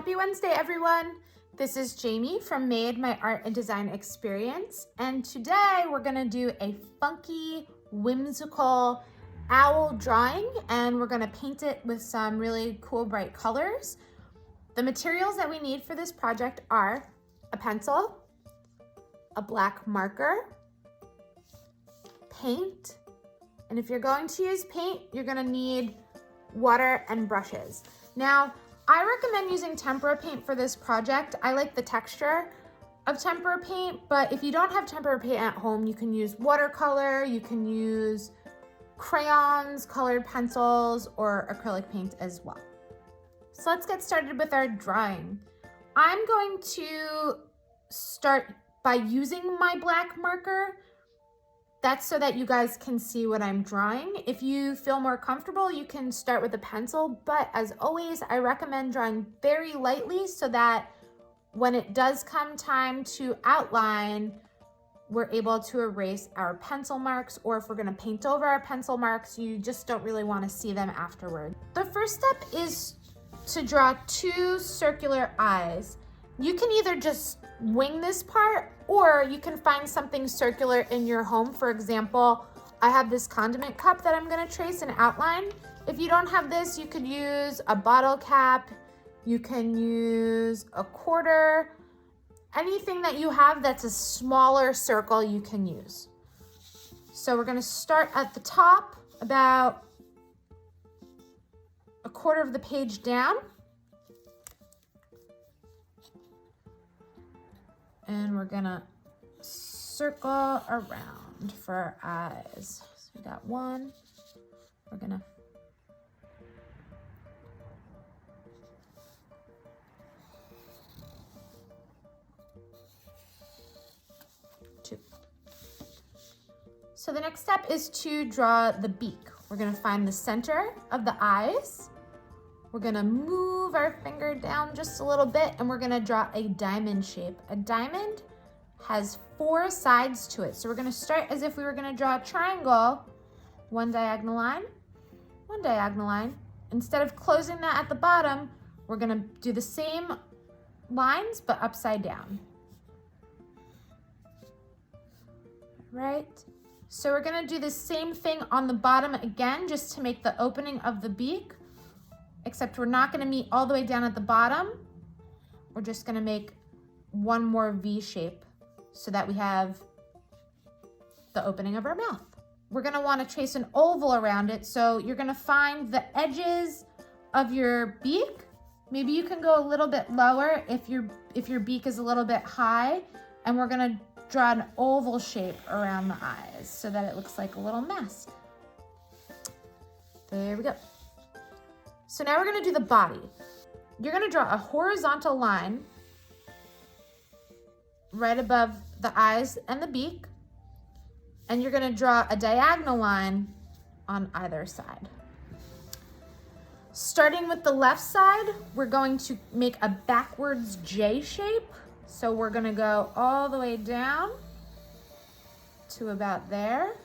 Happy Wednesday, everyone. This is Jamie from Made My Art and Design Experience, and today we're gonna do a funky, whimsical owl drawing, and we're gonna paint it with some really cool, bright colors. The materials that we need for this project are a pencil, a black marker, paint, and if you're going to use paint, you're gonna need water and brushes. Now, I recommend using tempera paint for this project. I like the texture of tempera paint, but if you don't have tempera paint at home, you can use watercolor, you can use crayons, colored pencils, or acrylic paint as well. So let's get started with our drawing. I'm going to start by using my black marker. That's so that you guys can see what I'm drawing. If you feel more comfortable, you can start with a pencil, but as always, I recommend drawing very lightly so that when it does come time to outline, we're able to erase our pencil marks, or if we're gonna paint over our pencil marks, you just don't really wanna see them afterward. The first step is to draw 2 circular eyes. You can either just wing this part, or you can find something circular in your home. For example, I have this condiment cup that I'm gonna trace and outline. If you don't have this, you could use a bottle cap, you can use a quarter, anything that you have that's a smaller circle you can use. So we're gonna start at the top, about a quarter of the page down. And we're gonna circle around for our eyes. So we got 1, we're gonna two. So the next step is to draw the beak. We're gonna find the center of the eyes. We're gonna move our finger down just a little bit, and we're gonna draw a diamond shape. A diamond has 4 sides to it. So we're gonna start as if we were gonna draw a triangle, 1 diagonal line, 1 diagonal line. Instead of closing that at the bottom, we're gonna do the same lines, but upside down. Right? So we're gonna do the same thing on the bottom again, just to make the opening of the beak. Except we're not gonna meet all the way down at the bottom. We're just gonna make 1 more V shape so that we have the opening of our mouth. We're gonna wanna trace an oval around it. So you're gonna find the edges of your beak. Maybe you can go a little bit lower if your beak is a little bit high, and we're gonna draw an oval shape around the eyes so that it looks like a little mask. There we go. So now we're gonna do the body. You're gonna draw a horizontal line right above the eyes and the beak, and you're gonna draw a diagonal line on either side. Starting with the left side, we're going to make a backwards J shape. So we're gonna go all the way down to about there.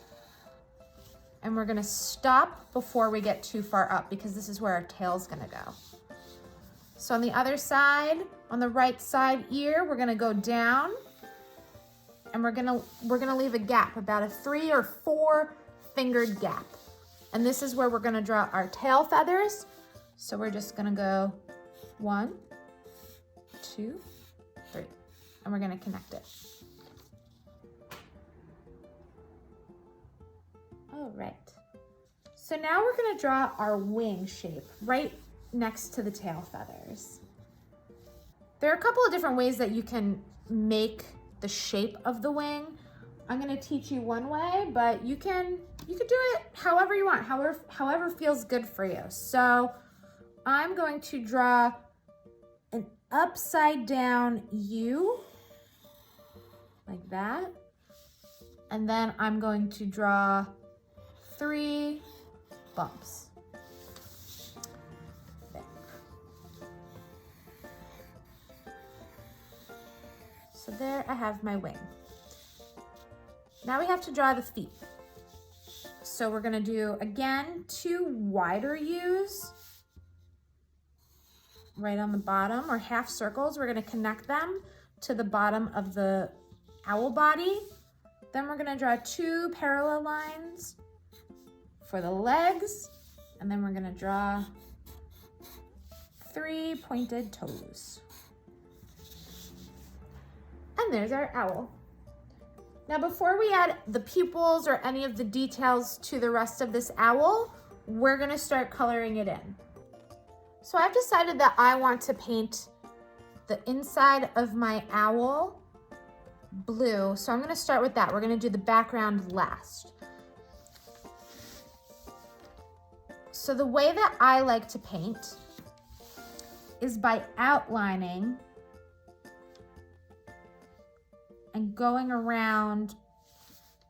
And we're gonna stop before we get too far up, because this is where our tail's gonna go. So on the other side, on the right side ear, we're gonna go down, and we're gonna leave a gap, about a 3 or 4 fingered gap. And this is where we're gonna draw our tail feathers. So we're just gonna go 1, 2, 3, and we're gonna connect it. All right, so now we're gonna draw our wing shape right next to the tail feathers. There are a couple of different ways that you can make the shape of the wing. I'm gonna teach you one way, but you can do it however you want, however feels good for you. So I'm going to draw an upside down U, like that. And then I'm going to draw 3 bumps. There. So there I have my wing. Now we have to draw the feet. So we're gonna do, again, 2 wider U's right on the bottom, or half circles. We're gonna connect them to the bottom of the owl body. Then we're gonna draw 2 parallel lines for the legs, and then we're gonna draw 3 pointed toes. And there's our owl. Now before we add the pupils or any of the details to the rest of this owl, we're gonna start coloring it in. So I've decided that I want to paint the inside of my owl blue. So I'm gonna start with that. We're gonna do the background last. So the way that I like to paint is by outlining and going around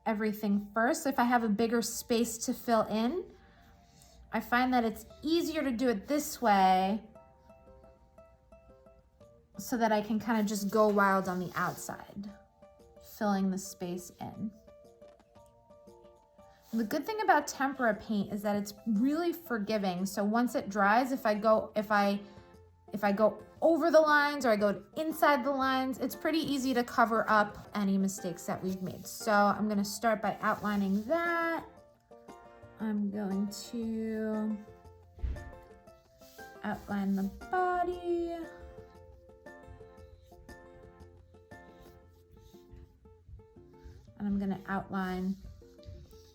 everything first. If I have a bigger space to fill in, I find that it's easier to do it this way so that I can kind of just go wild on the outside, filling the space in. The good thing about tempera paint is that it's really forgiving. So once it dries, if I go over the lines or I go inside the lines, it's pretty easy to cover up any mistakes that we've made. So I'm gonna start by outlining that. I'm going to outline the body. And I'm gonna outline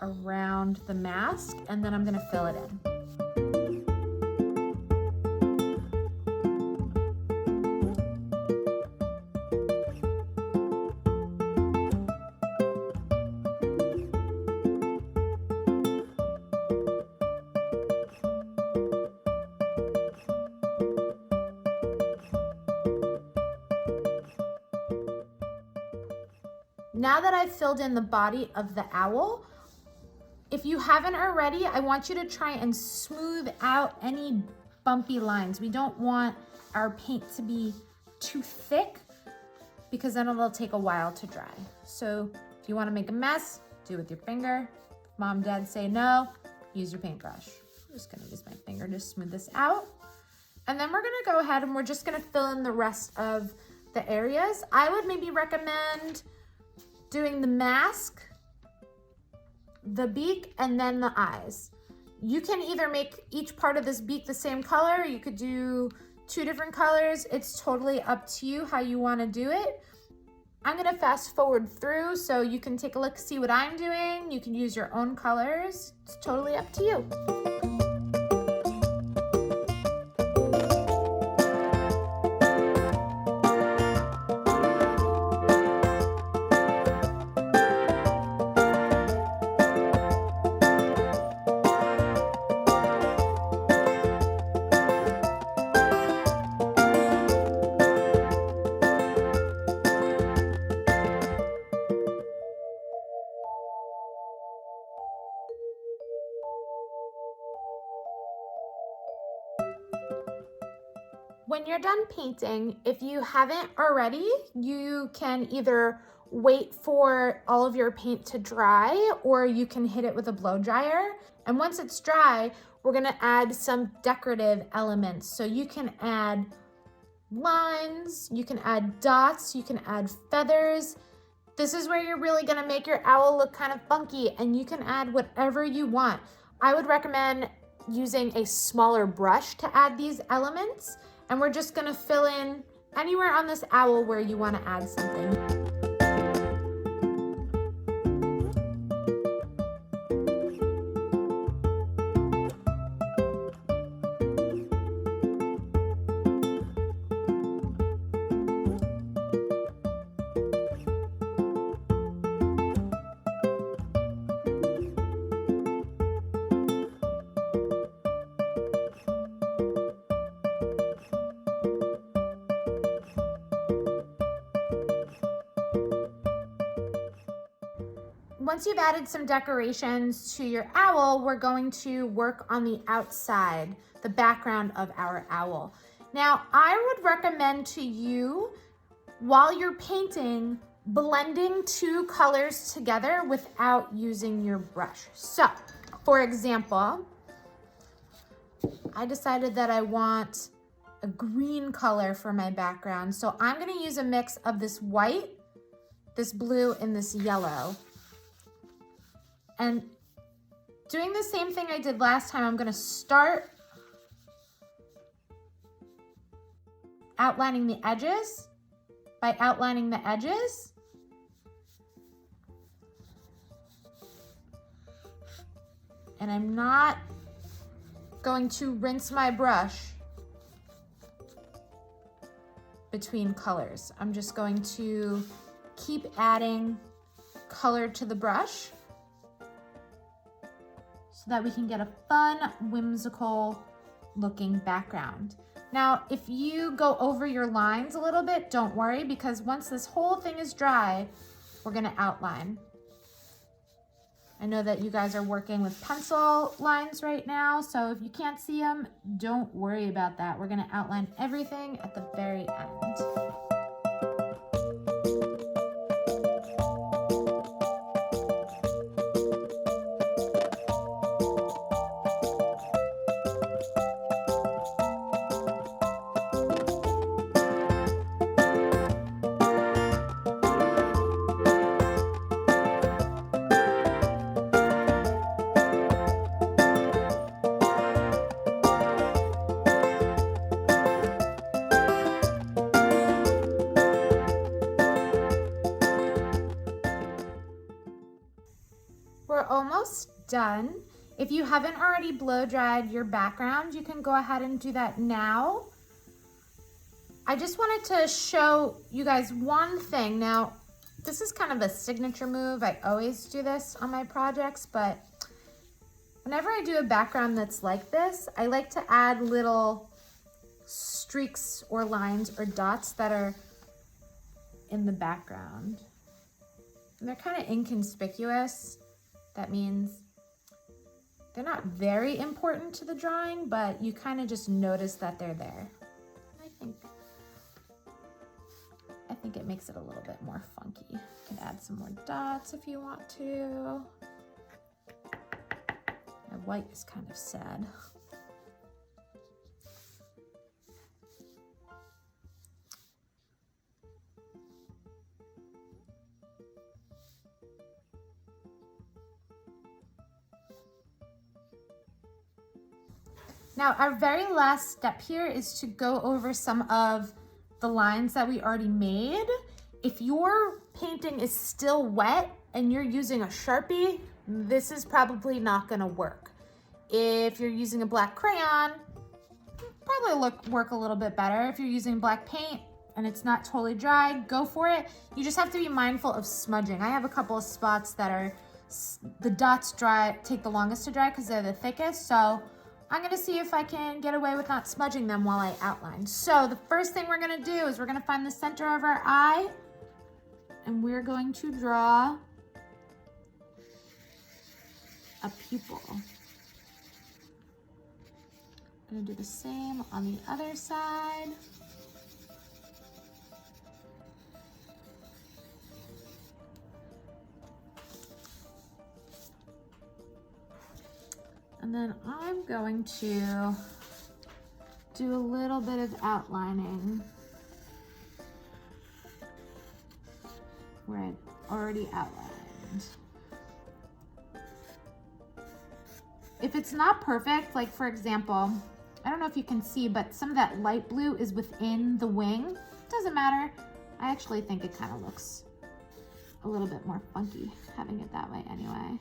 around the mask, and then I'm gonna fill it in. Now that I've filled in the body of the owl, if you haven't already, I want you to try and smooth out any bumpy lines. We don't want our paint to be too thick because then it'll take a while to dry. So if you want to make a mess, do it with your finger. If mom, dad say no, use your paintbrush. I'm just going to use my finger to smooth this out. And then we're going to go ahead and we're just going to fill in the rest of the areas. I would maybe recommend doing the mask, the beak, and then the eyes. You can either make each part of this beak the same color, or you could do 2 different colors. It's totally up to you how you want to do it. I'm gonna fast forward through so you can take a look, see what I'm doing. You can use your own colors. It's totally up to you. When you're done painting, if you haven't already, you can either wait for all of your paint to dry or you can hit it with a blow dryer. And once it's dry, we're gonna add some decorative elements. So you can add lines, you can add dots, you can add feathers. This is where you're really gonna make your owl look kind of funky, and you can add whatever you want. I would recommend using a smaller brush to add these elements. And we're just gonna fill in anywhere on this owl where you wanna add something. Once you've added some decorations to your owl, we're going to work on the outside, the background of our owl. Now, I would recommend to you, while you're painting, blending 2 colors together without using your brush. So, for example, I decided that I want a green color for my background. So I'm gonna use a mix of this white, this blue, and this yellow. And doing the same thing I did last time, I'm gonna start outlining the edges by outlining the edges. And I'm not going to rinse my brush between colors. I'm just going to keep adding color to the brush so that we can get a fun, whimsical looking background. Now, if you go over your lines a little bit, don't worry, because once this whole thing is dry, we're gonna outline. I know that you guys are working with pencil lines right now, so if you can't see them, don't worry about that. We're gonna outline everything at the very end. We're almost done. If you haven't already blow dried your background, you can go ahead and do that now. I just wanted to show you guys one thing. Now, this is kind of a signature move. I always do this on my projects, but whenever I do a background that's like this, I like to add little streaks or lines or dots that are in the background. And they're kind of inconspicuous. That means they're not very important to the drawing, but you kind of just notice that they're there. I think it makes it a little bit more funky. You can add some more dots if you want to. My white is kind of sad. Now, our very last step here is to go over some of the lines that we already made. If your painting is still wet and you're using a Sharpie, this is probably not gonna work. If you're using a black crayon, probably work a little bit better. If you're using black paint and it's not totally dry, go for it. You just have to be mindful of smudging. I have a couple of spots that are, the dots take the longest to dry because they're the thickest, so I'm gonna see if I can get away with not smudging them while I outline. So the first thing we're gonna do is we're gonna find the center of our eye and we're going to draw a pupil. I'm gonna do the same on the other side. And then I'm going to do a little bit of outlining where I already outlined. If it's not perfect, like for example, I don't know if you can see, but some of that light blue is within the wing. Doesn't matter. I actually think it kind of looks a little bit more funky having it that way anyway.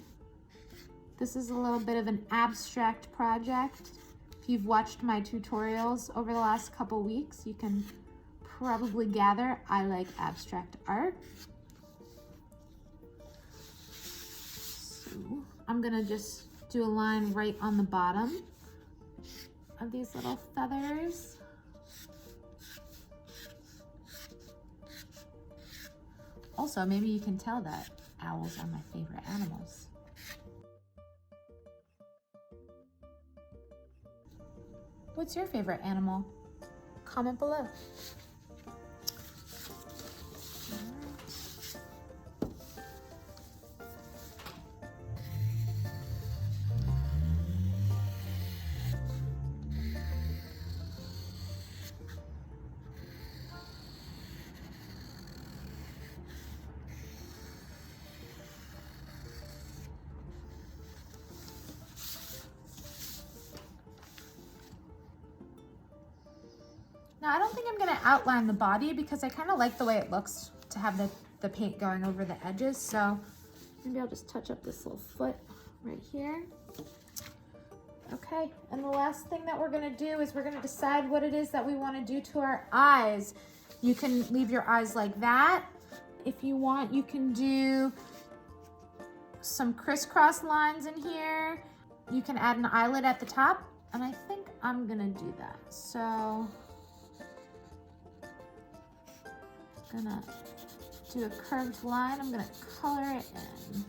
This is a little bit of an abstract project. If you've watched my tutorials over the last couple weeks, you can probably gather I like abstract art. So I'm gonna just do a line right on the bottom of these little feathers. Also, maybe you can tell that owls are my favorite animals. What's your favorite animal? Comment below. Now I don't think I'm gonna outline the body because I kind of like the way it looks to have the paint going over the edges. So maybe I'll just touch up this little foot right here. Okay, and the last thing that we're gonna do is we're gonna decide what it is that we wanna do to our eyes. You can leave your eyes like that. If you want, you can do some crisscross lines in here. You can add an eyelid at the top, and I think I'm gonna do that. So, I'm gonna do a curved line. I'm gonna color it in.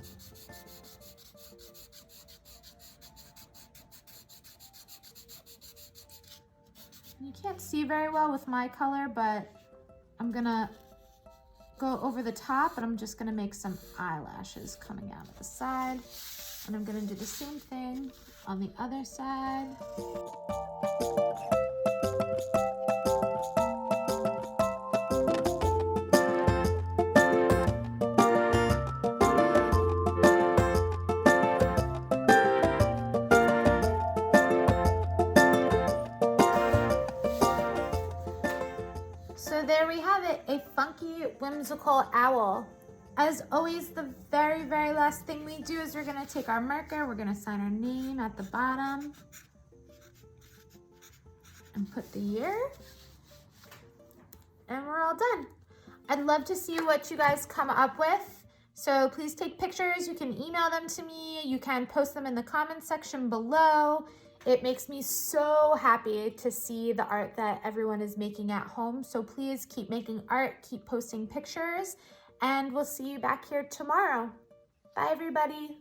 You can't see very well with my color, but I'm gonna go over the top and I'm just gonna make some eyelashes coming out of the side. And I'm gonna do the same thing on the other side. So there we have it, a funky, whimsical owl. As always, the very, very last thing we do is we're gonna take our marker, we're gonna sign our name at the bottom and put the year, and we're all done. I'd love to see what you guys come up with. So please take pictures, you can email them to me, you can post them in the comments section below. It makes me so happy to see the art that everyone is making at home. So please keep making art, keep posting pictures, and we'll see you back here tomorrow. Bye, everybody.